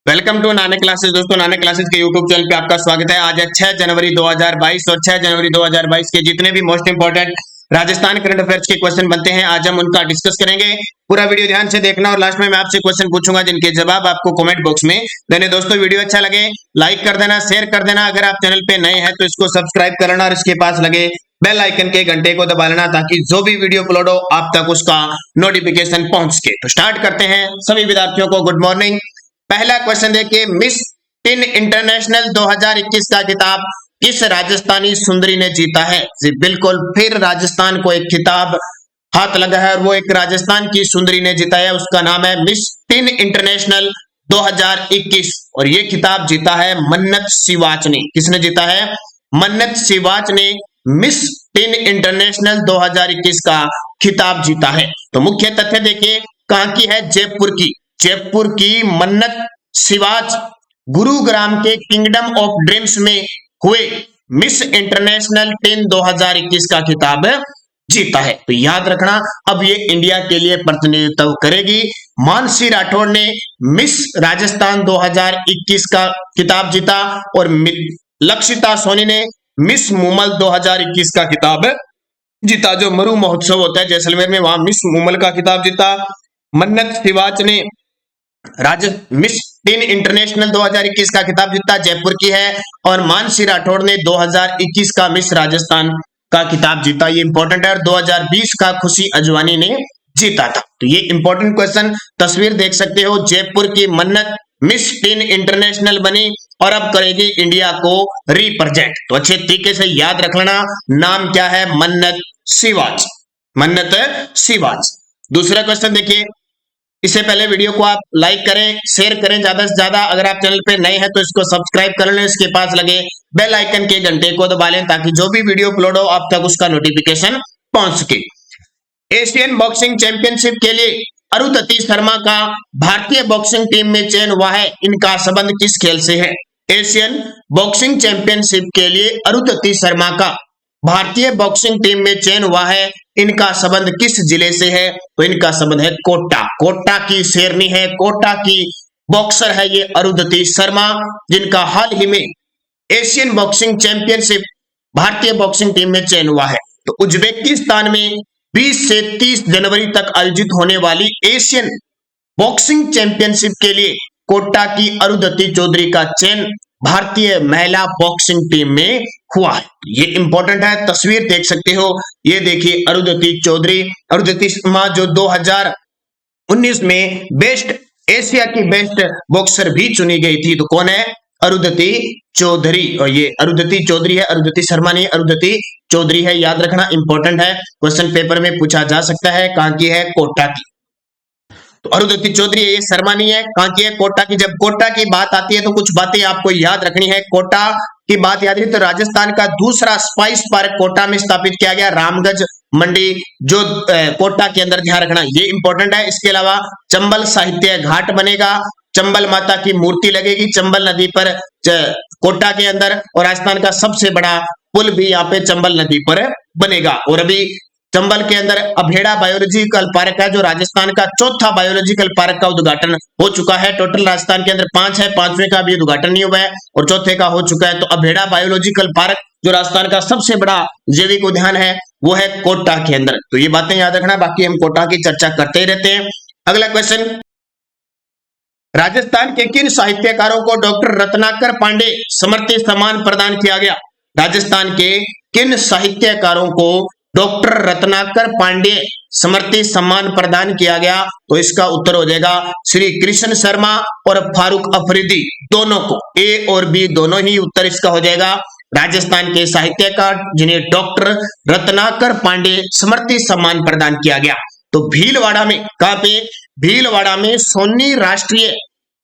Welcome to Nanak Classes. दोस्तों, Nanak Classes के YouTube channel पे आपका स्वागत है। आज है 6 जनवरी 2022 और 6 जनवरी 2022 के जितने भी most important Rajasthan current affairs के क्वेश्चन बनते हैं, आज हम उनका डिस्कस करेंगे। पूरा वीडियो ध्यान से देखना और लास्ट में मैं आपसे क्वेश्चन पूछूंगा जिनके जवाब आपको कमेंट बॉक्स में देने। दोस्तों, वीडियो अच्छा लगे लाइक कर देना, शेयर कर देना। अगर आप चैनल पे नए हैं तो इसको सब्सक्राइब कर लेना और इसके पास लगे बेल आइकन के घंटे को दबा लेना ताकि जो भी वीडियो अपलोड हो आप तक उसका नोटिफिकेशन पहुंच सके। तो स्टार्ट करते हैं। सभी विद्यार्थियों को गुड मॉर्निंग। पहला क्वेश्चन देखिए, मिस टीन इंटरनेशनल 2021 का खिताब किस राजस्थानी सुंदरी ने जीता है? जी बिल्कुल, फिर राजस्थान को एक खिताब हाथ लगा है और वो एक राजस्थान की सुंदरी ने जीता है। उसका नाम है मिस टीन इंटरनेशनल 2021 और ये खिताब जीता है मन्नत सिवाच ने। किसने जीता है? मन्नत सिवाच ने मिस टीन इंटरनेशनल 2021 का खिताब जीता है। तो मुख्य तथ्य देखिए, कहां की है? जयपुर की। जयपुर की मन्नत सिवाच गुरुग्राम के किंगडम ऑफ ड्रीम्स में हुए मिस इंटरनेशनल टीन 2021 का खिताब जीता है। तो याद रखना, अब ये इंडिया के लिए प्रतिनिधित्व करेगी। मानसी राठौड़ ने मिस राजस्थान 2021 का खिताब जीता और लक्षिता सोनी ने मिस मूमल 2021 का खिताब जीता। जो मरु महोत्सव होता है जैसलमेर में, वहां मिस मूमल का खिताब जीता। मन्नत सिवाच ने मिस टीन इंटरनेशनल 2021 का खिताब जीता, जयपुर की है। और मानसी राठौड़ ने 2021 का मिस राजस्थान का खिताब जीता। ये इंपॉर्टेंट है। और 2020 का खुशी अजवानी ने जीता था। तो ये इंपॉर्टेंट क्वेश्चन, तस्वीर देख सकते हो। जयपुर की मन्नत मिस टीन इंटरनेशनल बनी और अब करेगी इंडिया को रिप्रेजेंट। तो अच्छे तरीके से याद रख लेना, नाम क्या है? मन्नत सिवाच। मन्नत सिवाच। दूसरा क्वेश्चन देखिए, इससे पहले वीडियो को आप लाइक करें, शेयर करें ज्यादा से ज्यादा। अगर आप चैनल पे नए हैं तो इसको सब्सक्राइब कर लें, इसके पास लगे बेल आइकन के घंटे को दबा लें ताकि जो भी वीडियो अपलोड हो आप तक उसका नोटिफिकेशन पहुंच सके। एशियन बॉक्सिंग चैंपियनशिप के लिए अरुंधति शर्मा का भारतीय बॉक्सिंग टीम में चयन हुआ है। इनका संबंध किस खेल से है? एशियन बॉक्सिंग चैंपियनशिप के लिए अरुंधति शर्मा का भारतीय बॉक्सिंग टीम में चयन हुआ है। इनका संबंध किस जिले से है? तो इनका संबंध है कोटा। कोटा की शेरनी है, कोटा की बॉक्सर है ये अरुंधति शर्मा, जिनका हाल ही में एशियन बॉक्सिंग चैंपियनशिप भारतीय बॉक्सिंग टीम में चयन हुआ है। तो उज्बेकिस्तान में 20 से 30 जनवरी तक आयोजित होने वाली एशियन बॉक्सिंग चैंपियनशिप के लिए कोटा की अरुंधति चौधरी का चयन भारतीय महिला बॉक्सिंग टीम में हुआ है। ये इंपॉर्टेंट है। तस्वीर देख सकते हो, ये देखिए अरुंधति चौधरी। अरुंधति शर्मा जो 2019 में बेस्ट एशिया की बेस्ट बॉक्सर भी चुनी गई थी। तो कौन है? अरुंधति चौधरी। और ये अरुंधति चौधरी है, अरुंधति शर्मा नहीं, अरुंधति चौधरी है। याद रखना, इंपॉर्टेंट है। क्वेश्चन पेपर में पूछा जा सकता है। कहां की है? कोटा की। तो अरुंधति चौधरी है, ये शर्मा नहीं है। कहां की है? कोटा की। जब कोटा की बात आती है तो कुछ बातें आपको याद रखनी है। कोटा की बात याद रही तो राजस्थान का दूसरा स्पाइस पार्क कोटा में स्थापित किया गया, रामगंज मंडी जो कोटा के अंदर, ध्यान रखना ये इंपॉर्टेंट है। इसके अलावा चंबल साहित्य घाट बनेगा, चंबल माता की मूर्ति लगेगी चंबल नदी पर कोटा के अंदर। और राजस्थान का सबसे बड़ा पुल भी यहाँ पे चंबल नदी पर बनेगा। और अभी चंबल के अंदर अभेड़ा बायोलॉजिकल पार्क है जो राजस्थान का चौथा बायोलॉजिकल पार्क का उद्घाटन हो चुका है। टोटल राजस्थान के अंदर 5 है, 5वें का भी उद्घाटन नहीं हुआ है और चौथे का हो चुका है। तो अभेड़ा बायोलॉजिकल पार्क जो राजस्थान का सबसे बड़ा जैविक उद्यान है वो है कोटा के अंदर। तो ये बातें याद रखना, बाकी हम कोटा की चर्चा करते ही रहते हैं। अगला क्वेश्चन, राजस्थान के किन साहित्यकारों को डॉक्टर रत्नाकर पांडे स्मृति सम्मान प्रदान किया गया? राजस्थान के किन साहित्यकारों को डॉक्टर रत्नाकर पांडे स्मृति सम्मान प्रदान किया गया? तो इसका उत्तर हो जाएगा श्री कृष्ण शर्मा और फारूक अफरीदी, दोनों को। ए और बी दोनों ही उत्तर इसका हो जाएगा। राजस्थान के साहित्यकार जिन्हें डॉक्टर रत्नाकर पांडे स्मृति सम्मान प्रदान किया गया। तो भीलवाड़ा में, कहां पे? भीलवाड़ा में सोनी राष्ट्रीय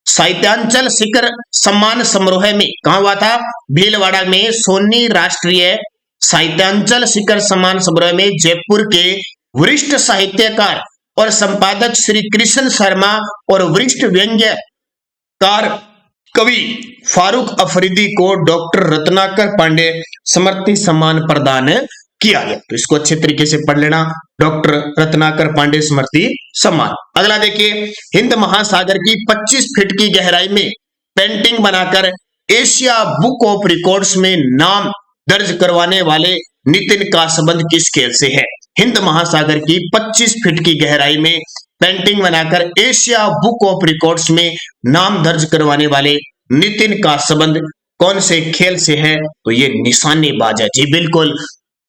साहित्यांचल शिखर सम्मान समारोह में, कहां हुआ था? भीलवाड़ा में सोनी राष्ट्रीय साहित्यांचल शिखर सम्मान समारोह में जयपुर के वरिष्ठ साहित्यकार और संपादक श्री कृष्ण शर्मा और वरिष्ठ व्यंग्यकार कवि फारूक अफरीदी को डॉक्टर रत्नाकर पांडे स्मृति सम्मान प्रदान किया गया। तो इसको अच्छे तरीके से पढ़ लेना, डॉक्टर रत्नाकर पांडे स्मृति सम्मान। अगला देखिए, हिंद महासागर की 25 फीट की गहराई में पेंटिंग बनाकर एशिया बुक ऑफ रिकॉर्ड्स में नाम दर्ज करवाने वाले नितिन का संबंध किस खेल से है? हिंद महासागर की 25 फीट की गहराई में पेंटिंग बनाकर एशिया बुक ऑफ रिकॉर्ड्स में नाम दर्ज करवाने वाले नितिन का संबंध कौन से खेल से है? तो ये निशानेबाज है जी, बिल्कुल।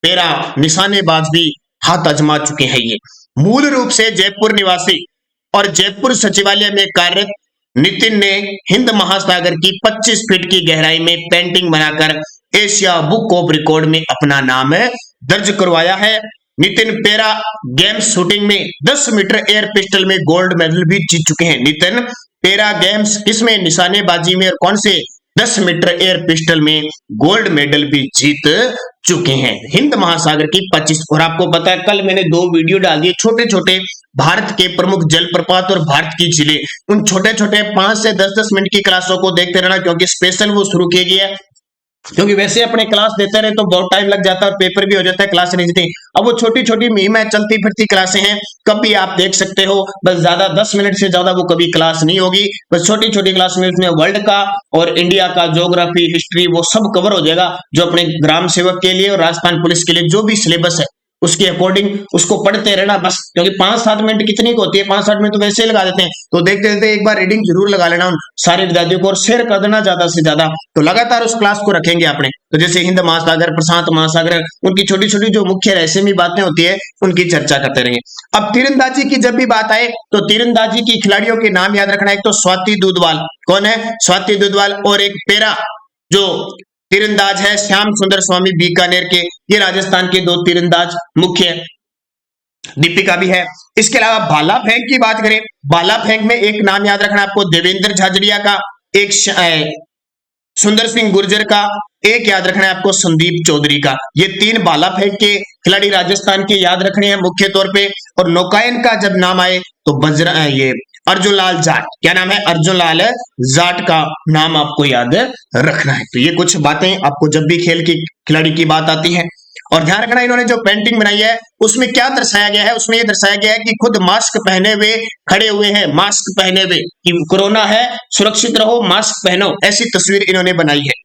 पैरा निशानेबाज भी हाथ आजमा चुके हैं ये। मूल रूप से जयपुर निवासी और जयपुर सचिवालय में कार्यरत नितिन ने हिंद महासागर की 25 फीट की गहराई में पेंटिंग बनाकर एशिया बुक ऑफ रिकॉर्ड में अपना नाम दर्ज करवाया है। नितिन पैरा गेम्स शूटिंग में 10 मीटर एयर पिस्टल में गोल्ड मेडल भी जीत चुके हैं। नितिन पैरा गेम्स किसमें? निशानेबाजी में, और कौन से? 10 मीटर एयर पिस्टल में गोल्ड मेडल भी जीत चुके हैं। हिंद महासागर की 25। और आपको पता है कल मैंने 2 वीडियो डाल दिए छोटे छोटे भारत के प्रमुख जलप्रपात और भारत की झीलें। उन छोटे छोटे 5 से 10-10 मिनट की क्लासों को देखते रहना, क्योंकि स्पेशल वो शुरू किया गया है। क्योंकि वैसे अपने क्लास देते रहे तो बहुत टाइम लग जाता है और पेपर भी हो जाता है, क्लास नहीं देती। अब वो छोटी छोटी मुहिम है, चलती फिरती क्लासें हैं, कभी आप देख सकते हो। बस ज्यादा 10 मिनट से ज्यादा वो कभी क्लास नहीं होगी। बस छोटी छोटी क्लास में उसमें वर्ल्ड का और इंडिया का ज्योग्राफी, हिस्ट्री वो सब कवर हो जाएगा, जो अपने ग्राम सेवक के लिए और राजस्थान पुलिस के लिए जो भी सिलेबस है उसके अकॉर्डिंग उसको पढ़ते रहना बस। क्योंकि 5-7 मिनट कितनी होती है, 5-7 मिनट तो वैसे ही लगा देते हैं। तो देखते देखते एक बार रीडिंग जरूर लगा लेना उन सारे विद्यार्थियों को, और शेयर कर देना ज्यादा से ज्यादा। तो लगातार उस क्लास को रखेंगे आपने। तो जैसे हिंद महासागर, प्रशांत महासागर, उनकी छोटी छोटी जो मुख्य रहस्यमयी बातें होती है उनकी चर्चा करते रहेंगे। अब तीरंदाजी की जब भी बात आए तो तीरंदाजी की खिलाड़ियों के नाम याद रखना। एक तो स्वाति दुधवाल, कौन है? स्वाति दुधवाल। और एक पैरा जो तीरंदाज है श्याम सुंदर स्वामी बीकानेर के, ये राजस्थान के 2 तीरंदाज मुख्य है। दीपिका भी है। इसके अलावा भाला फेंक की बात करें, भाला फेंक में एक नाम याद रखना आपको, देवेंद्र झाझड़िया का, एक सुंदर सिंह गुर्जर का, एक याद रखना है आपको संदीप चौधरी का। ये 3 भाला फेंक के खिलाड़ी राजस्थान के याद रखने हैं मुख्य तौर पे। और नौकायन का जब नाम आए तो ये अर्जुन लाल जाट, क्या नाम है? अर्जुन लाल जाट का नाम आपको याद रखना है। तो ये कुछ बातें आपको जब भी खेल की खिलाड़ी की बात आती है। और ध्यान रखना इन्होंने जो पेंटिंग बनाई है उसमें क्या दर्शाया गया है? उसमें ये दर्शाया गया है कि खुद मास्क पहने हुए खड़े हुए हैं, मास्क पहने हुए, कि कोरोना है, सुरक्षित रहो, मास्क पहनो, ऐसी तस्वीर इन्होंने बनाई है।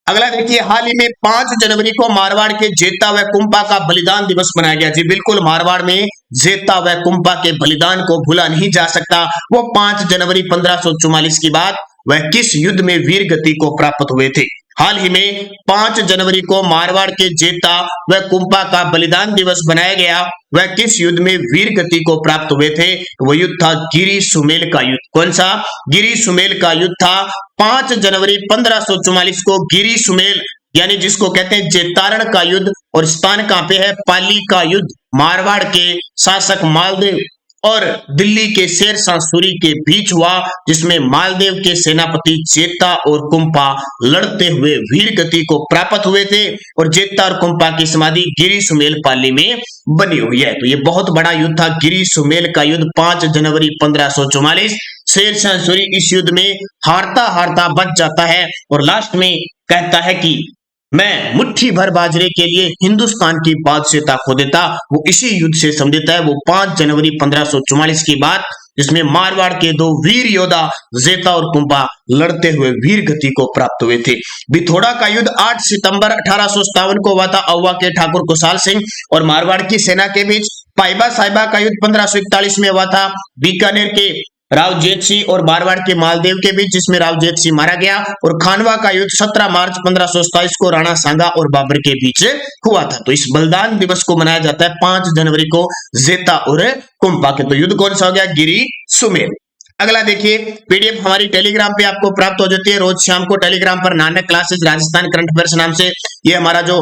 अगला देखिए, हाल ही में 5 जनवरी को मारवाड़ के जेता व कुंपा का बलिदान दिवस मनाया गया। जी बिल्कुल, मारवाड़ में जेता व कुंपा के बलिदान को भूला नहीं जा सकता। वो 5 जनवरी 1544 की बात, वह किस युद्ध में वीर गति को प्राप्त हुए थे? हाल ही में 5 जनवरी को मारवाड़ के जेता व कुंपा का बलिदान दिवस बनाया गया। वह किस युद्ध में वीर गति को प्राप्त हुए थे? वह युद्ध था गिरी सुमेल का युद्ध। कौन सा? गिरी सुमेल का युद्ध था। 5 जनवरी 1544 को गिरी सुमेल, यानी जिसको कहते हैं जेतारण का युद्ध, और स्थान कहां पे है? पाली का युद्ध। मारवाड़ के शासक मालदेव और दिल्ली के शेरशाह सूरी के बीच हुआ, जिसमें मालदेव के सेनापति जेता और कुंपा लड़ते हुए वीर गति को प्राप्त हुए थे। और जेता और कुंपा की समाधि गिरी सुमेल पाली में बनी हुई है। तो ये बहुत बड़ा युद्ध था, गिरी सुमेल का युद्ध, 5 जनवरी 1544। शेरशाह सूरी इस युद्ध में हारता हारता बच जाता है और लास्ट में कहता है कि मैं मुट्ठी भर बाजरे के लिए हिंदुस्तान की बादशाहता खो देता। वो इसी युद्ध से संबंधित है। वो 5 जनवरी 1544 की बात, जिसमें मारवाड़ के 2 वीर योद्धा जेता और कुंपा लड़ते हुए वीर गति को प्राप्त हुए थे। बिथोड़ा का युद्ध 8 सितंबर 1857 को हुआ था अववा के ठाकुर कुशाल सिंह और मारवाड़ की सेना के बीच। पाइबा साहिबा का युद्ध 1541 में हुआ था बीकानेर के राव जेठ सिंह और मारवाड़ के मालदेव के बीच, जिसमें राव जेठ सिंह मारा गया। और खानवा का युद्ध 17 मार्च 1527 को राणा सांगा और बाबर के बीच हुआ था। तो इस बलिदान दिवस को मनाया जाता है 5 जनवरी को जेता और कुंपा के। तो युद्ध कौन सा हो गया? गिरी सुमेल। अगला देखिए, पीडीएफ हमारी टेलीग्राम पे आपको प्राप्त हो जाती है रोज शाम को टेलीग्राम पर, Nanak classes Rajasthan current affairs नाम से। ये हमारा जो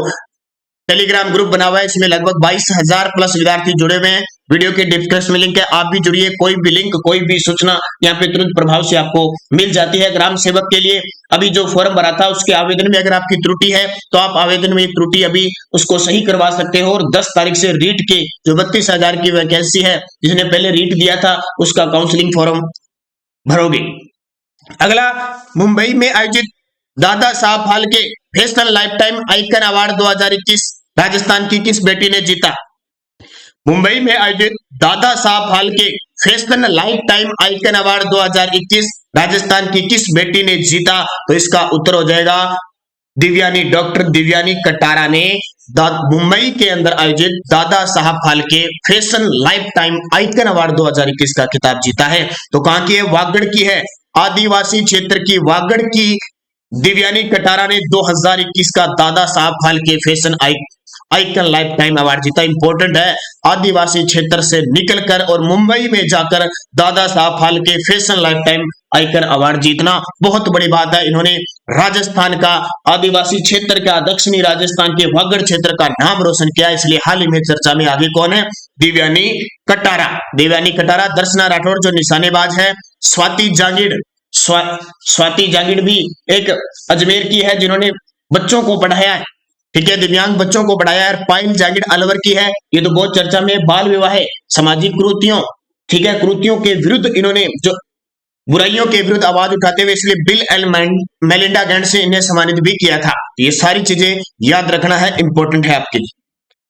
टेलीग्राम ग्रुप बना हुआ है, इसमें लगभग 22,000 प्लस विद्यार्थी जुड़े हुए हैं। वीडियो के डिस्क्रिप्शन में लिंक है, आप भी जुड़िए। कोई भी लिंक, कोई भी सूचना यहाँ पे तुरंत प्रभाव से आपको मिल जाती है। ग्राम सेवक के लिए अभी जो फॉर्म भरा था उसके आवेदन में अगर आपकी त्रुटि है तो आप आवेदन में त्रुटि अभी उसको सही करवा सकते हो। और 10 तारीख से रीट के जो 32,000 की वैकेंसी है, जिसने पहले रीट दिया था, उसका काउंसलिंग फॉर्म भरोगे। अगला, मुंबई में आयोजित Dada Saheb Phalke fashion life time icon award 2021 Rajasthan की किस बेटी ने जीता? मुंबई में आयोजित Dada Saheb Phalke fashion life time icon award 2021 Rajasthan की किस बेटी ने जीता? तो इसका उत्तर हो जाएगा दिव्यानी, डॉक्टर दिव्यानी कटारा ने मुंबई के अंदर आयोजित Dada Saheb Phalke fashion life time icon award 2021 का खिताब जीता है। तो कहां की है? वागड़ की है, आदिवासी क्षेत्र की वागड़ की दिव्यानी कटारा ने 2021 का Dada Saheb Phalke fashion icon life time award जीता। इंपॉर्टेंट है, आदिवासी क्षेत्र से निकलकर और मुंबई में जाकर Dada Saheb Phalke fashion life time icon award जीतना बहुत बड़ी बात है। इन्होंने राजस्थान का, आदिवासी क्षेत्र का, दक्षिणी राजस्थान के वागड़ क्षेत्र का नाम रोशन किया, इसलिए हाल ही में चर्चा में आगे कौन है? दिव्यानी कटारा। दिव्यानी कटारा। दर्शना राठौड़ जो निशानेबाज है, स्वाति जागीर, स्वाति जागीर भी एक अजमेर की है जिन्होंने बच्चों को पढ़ाया है, ठीक है, दिव्यांग बच्चों को पढ़ाया है। पायल जागीर अलवर की है, ये तो बहुत चर्चा में, बाल विवाह, सामाजिक कुरीतियों, ठीक है, कुरीतियों के विरुद्ध इन्होंने, जो बुराइयों के विरुद्ध आवाज उठाते हुए, इसलिए बिल एंड मेलिंडा गेट्स से इन्हें सम्मानित भी किया था। ये सारी चीजें याद रखना है, इंपॉर्टेंट है आपके लिए।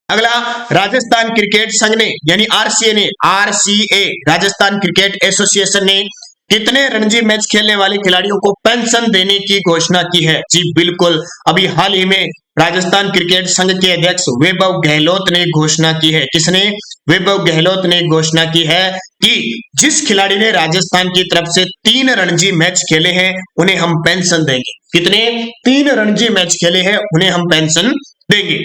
अगला, राजस्थान क्रिकेट संघ ने यानी आरसीए राजस्थान क्रिकेट एसोसिएशन ने कितने रणजी मैच खेलने वाले खिलाड़ियों को पेंशन देने की घोषणा की है? जी बिल्कुल, अभी हाल ही में राजस्थान क्रिकेट संघ के अध्यक्ष वैभव गहलोत ने घोषणा की है। किसने? वैभव गहलोत ने घोषणा की है कि जिस खिलाड़ी ने राजस्थान की तरफ से 3 रणजी मैच खेले हैं उन्हें हम पेंशन देंगे। कितने? 3 रणजी मैच खेले हैं उन्हें हम पेंशन देंगे।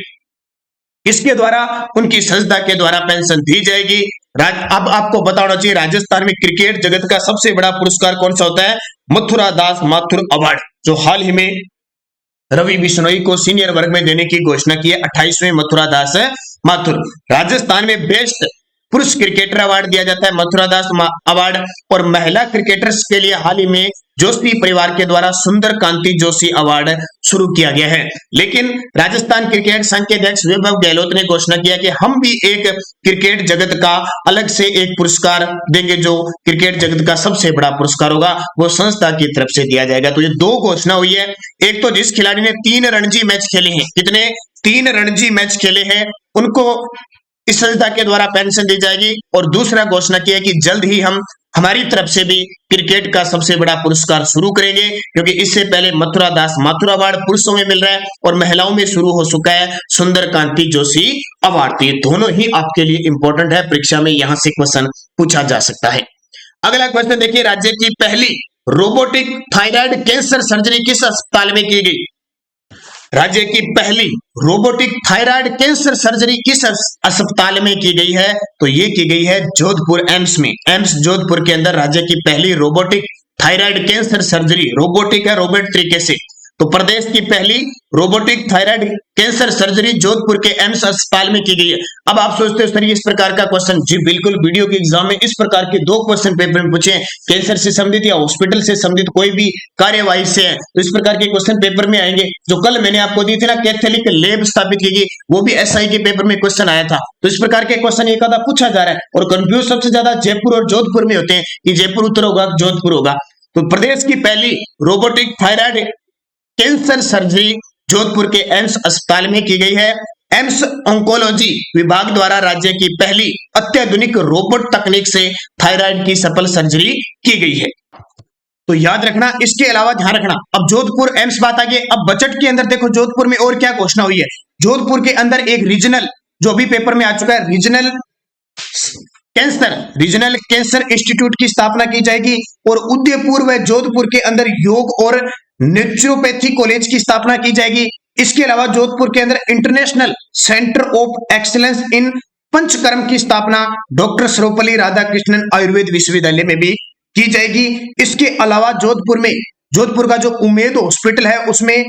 इसके द्वारा, उनकी संस्था के द्वारा पेंशन दी जाएगी। अब आपको बताना चाहिए, राजस्थान में क्रिकेट जगत का सबसे बड़ा पुरस्कार कौन सा होता है? मथुरा दास माथुर अवार्ड, जो हाल ही में रवि बिश्नोई को सीनियर वर्ग में देने की घोषणा की है। 28वें मथुरा दास माथुर। राजस्थान में बेस्ट पुरुष क्रिकेटर अवार्ड दिया जाता है, मथुरा दास अवार्ड। और महिला क्रिकेटर्स के लिए हाल ही में जोशी परिवार के द्वारा सुंदर कांति जोशी अवार्ड शुरू किया गया है। लेकिन राजस्थान क्रिकेट संघ के अध्यक्ष वैभव गहलोत ने घोषणा किया कि हम भी एक क्रिकेट जगत का अलग से एक पुरस्कार देंगे, जो क्रिकेट जगत का सबसे बड़ा पुरस्कार होगा वो संस्था की तरफ से दिया जाएगा। तो ये 2 घोषणा हुई है, एक तो जिस खिलाड़ी ने 3 रणजी मैच खेले हैं, कितने? 3 रणजी मैच खेले हैं, उनको इस संस्था के द्वारा पेंशन दी जाएगी। और दूसरा घोषणा किया कि जल्द ही हम हमारी तरफ से भी क्रिकेट का सबसे बड़ा पुरस्कार शुरू करेंगे, क्योंकि इससे पहले मथुरा दास माथुर अवार्ड पुरुषों में मिल रहा है और महिलाओं में शुरू हो चुका है सुंदर कांति जोशी अवार्ड। तो ये दोनों ही आपके लिए इंपॉर्टेंट है, परीक्षा में यहां से क्वेश्चन पूछा जा सकता है। अगला क्वेश्चन देखिए, राज्य की पहली रोबोटिक थायराइड कैंसर सर्जरी किस अस्पताल में की गई? राज्य की पहली रोबोटिक थायराइड कैंसर सर्जरी किस अस्पताल में की गई है? तो ये की गई है जोधपुर एम्स में। एम्स जोधपुर के अंदर राज्य की पहली robotic thyroid cancer surgery, robotic है, रोबोट तरीके से, तो प्रदेश की पहली robotic thyroid cancer surgery Jodhpur के एम्स अस्पताल में की गई है। अब आप सोचते हो सर इस प्रकार का क्वेश्चन, जी बिल्कुल, वीडियो के एग्जाम में इस प्रकार के 2 क्वेश्चन पेपर में पूछे, कैंसर से संबंधित या हॉस्पिटल से संबंधित कोई भी कार्यवाही से है, तो इस प्रकार के क्वेश्चन पेपर में आएंगे। जो कल मैंने आपको दी थी ना, कैथोलिक लैब स्थापित की गई, वो भी एसआई के पेपर में क्वेश्चन आया था। तो इस प्रकार के क्वेश्चन एक आधा पूछा जा रहा है, और कंफ्यूज सबसे ज्यादा जयपुर और जोधपुर में होते हैं कि जयपुर उत्तर होगा, जोधपुर होगा। तो प्रदेश की पहली robotic thyroid cancer surgery Jodhpur के एम्स अस्पताल में की गई है। एम्स ऑन्कोलॉजी विभाग द्वारा राज्य की पहली अत्याधुनिक रोबोट तकनीक से थायराइड की सफल सर्जरी की गई है। तो याद रखना, इसके अलावा ध्यान रखना, अब जोधपुर एम्स बात आ गई। अब बजट के अंदर देखो जोधपुर में और क्या घोषणा हुई है। जोधपुर के अंदर एक रीजनल, जो भी पेपर में आ चुका है, रीजनल कैंसर इंस्टीट्यूट की स्थापना की जाएगी। और उदयपुर व जोधपुर के अंदर योग और नेचुरोपैथी कॉलेज की स्थापना की जाएगी। इसके अलावा जोधपुर के अंदर international centre of excellence in panchakarma की स्थापना डॉक्टर सर्वपल्ली राधाकृष्णन आयुर्वेद विश्वविद्यालय में भी की जाएगी। इसके अलावा जोधपुर का जो उमेद हॉस्पिटल है उसमें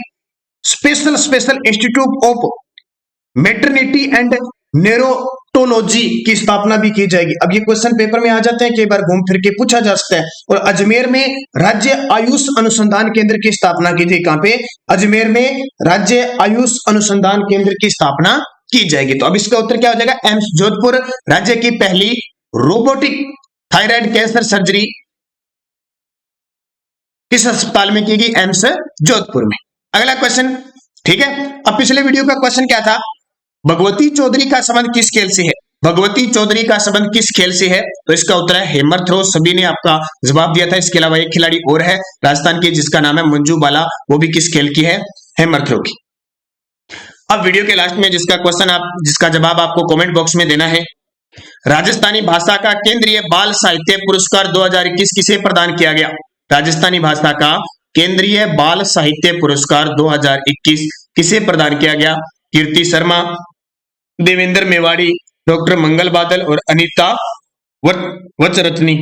special institute of maternity and neurotology की स्थापना भी की जाएगी। अब ये क्वेश्चन पेपर में आ जाते हैं, कई बार घूम फिर के पूछा जा सकता है। और अजमेर में राज्य आयुष अनुसंधान केंद्र की स्थापना की जाएगी। कहां पे? अजमेर में राज्य आयुष अनुसंधान केंद्र की स्थापना की जाएगी। तो अब इसका उत्तर क्या हो जाएगा? एम्स जोधपुर। राज्य की पहली रोबोटिक थायराइड कैंसर सर्जरी किस अस्पताल में की गई? एम्स जोधपुर में। अगला क्वेश्चन, ठीक है। अब पिछले वीडियो का क्वेश्चन क्या था? भगवती चौधरी का संबंध किस खेल से है? भगवती चौधरी का संबंध किस खेल से है? तो इसका उत्तर है हैमर थ्रो। सभी ने आपका जवाब दिया था। इसके अलावा एक खिलाड़ी और है राजस्थान की जिसका नाम है मंजू बाला, वो भी किस खेल की है? हैमर थ्रो की। अब वीडियो के लास्ट में जिसका जवाब आपको कमेंट बॉक्स में देना है। राजस्थानी भाषा का केंद्रीय बाल साहित्य पुरस्कार 2021 किसे प्रदान किया गया? राजस्थानी भाषा का केंद्रीय बाल साहित्य पुरस्कार 2021 किसे प्रदान किया गया? कीर्ति शर्मा, देवेंद्र मेवाड़ी, डॉक्टर मंगल बादल और अनीता वचरत्नी।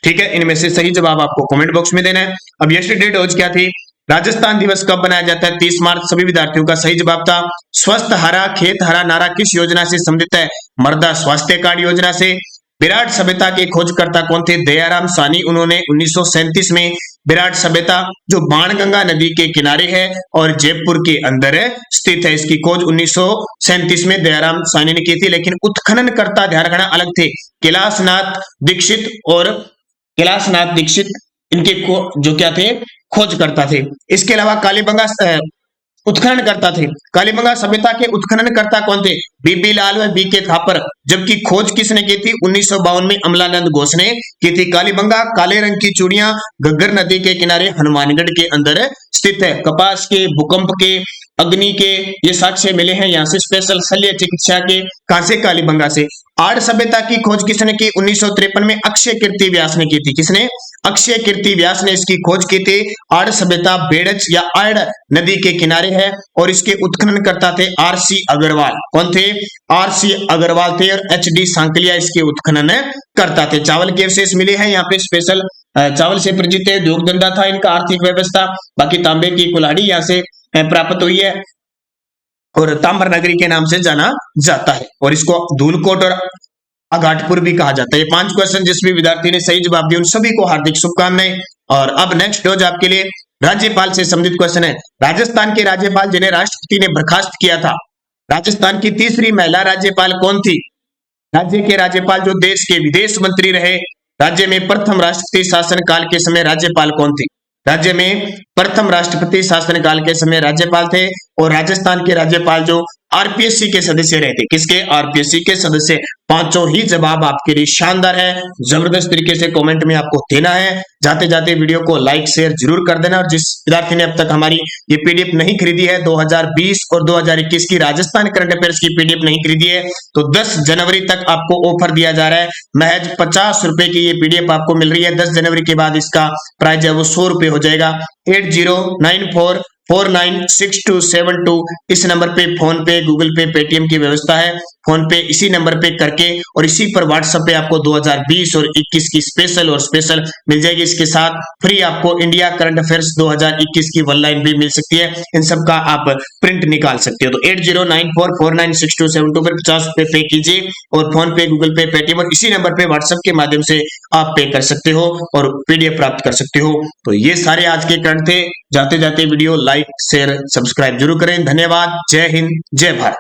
ठीक है, इनमें से सही जवाब आपको कमेंट बॉक्स में देना है। अब यस्टरडे डोज क्या थी? राजस्थान दिवस कब बनाया जाता है? 30 मार्च। सभी विद्यार्थियों का सही जवाब था स्वस्थ हरा खेत हरा नारा किस योजना से संबंधित है? मृदा स्वास्थ्य कार्ड योजना से। विराट सभ्यता के खोजकर्ता कौन थे? दयाराम सानी। उन्होंने 1937 में विराट सभ्यता जो बाणगंगा नदी के किनारे है और जयपुर के अंदर स्थित है, इसकी खोज 1937 में दयाराम सानी ने की थी। लेकिन उत्खननकर्ता ध्यान रखना अलग थे, कैलाशनाथ दीक्षित इनके जो क्या थे? खोजकर्ता थे। इसके अलावा कालीबंगा उत्खननकर्ता थे। कालीबंगा सभ्यता के उत्खननकर्ता कौन थे? बीबी लाल व बीके थापर। जबकि खोज किसने की थी? 1952 में अमलानंद घोष ने की थी। कालीबंगा काले रंग की चूड़ियां घग्गर नदी के किनारे हनुमानगढ़ के अंदर स्थित है। कपास के, भूकंप के, अग्नि के ये साक्ष्य मिले हैं यहाँ से। स्पेशल शल्य चिकित्सा के कहां से? कालीबंगा से। आर्य सभ्यता की खोज किसने की? 1953 में अक्षय कीर्ति व्यास ने की थी। किसने? अक्षय कीर्ति व्यास ने इसकी खोज की थी। आर्य सभ्यता बेड़च या आड़ नदी के किनारे है और इसके उत्खननकर्ता थे आरसी अग्रवाल। कौन थे? आरसी अग्रवाल थे। और एचडी सांकलिया इसके उत्खनन करता थे। चावल के अवशेष मिले हैं यहाँ पे। स्पेशल चावल से परिचित है, उद्योग धंधा था इनका, आर्थिक व्यवस्था। बाकी तांबे की कुल्हाड़ी यहाँ से प्राप्त हुई है और ताम्र नगरी के नाम से जाना जाता है और इसको धूलकोट और अघाटपुर भी कहा जाता है। ये 5 क्वेश्चन जिस भी विद्यार्थी ने सही जवाब दिए उन सभी को हार्दिक शुभकामनाएं। और अब नेक्स्ट डोज आपके लिए राज्यपाल से संबंधित क्वेश्चन है। राजस्थान के राज्यपाल जिन्हें राष्ट्रपति ने बर्खास्त किया था, राजस्थान की तीसरी महिला राज्यपाल कौन थी? राज्य के राज्यपाल जो देश के विदेश मंत्री रहे। राज्य में प्रथम राष्ट्रपति शासन काल के समय राज्यपाल कौन थे? राज्य में प्रथम राष्ट्रपति शासन काल के समय राज्यपाल थे। और राजस्थान के राज्यपाल जो आरपीएससी के सदस्य रहे थे। किसके? आरपीएससी के सदस्य। पांचों ही जवाब आपके लिए शानदार है। जबरदस्त तरीके से कमेंट में आपको देना है। जाते जाते वीडियो को लाइक शेयर जरूर कर देना। और जिस विद्यार्थी ने अब तक हमारी ये पीडीएफ नहीं खरीदी है, 2020 और 2021 की राजस्थान करंट अफेयर्स की पीडीएफ नहीं खरीदी है, तो 10 जनवरी तक आपको ऑफर दिया जा रहा है। महज 50 रुपए की ये पीडीएफ आपको मिल रही है। 10 जनवरी के बाद इसका प्राइस है वो 100 रुपए हो जाएगा। 8094496272 इस नंबर पे फोन पे, गूगल पे, पेटीएम की व्यवस्था है। फोन पे इसी नंबर पे करके और इसी पर व्हाट्सएप पे आपको 2020 और 21 की स्पेशल मिल जाएगी। इसके साथ फ्री आपको इंडिया करंट अफेयर्स 2021 की वन लाइन भी मिल सकती है। इन सब का आप प्रिंट निकाल सकते हो। तो 8094496272 पर 50 रुपए पे कीजिए और फोन पे, गूगल पे, पेटीएम और इसी नंबर पे व्हाट्सएप के माध्यम से आप पे कर सकते हो और पीडीएफ प्राप्त कर सकते हो। तो ये सारे आज के करंट थे। जाते जाते वीडियो लाइक शेयर सब्सक्राइब जरूर करें। धन्यवाद। जय हिंद, जय भारत।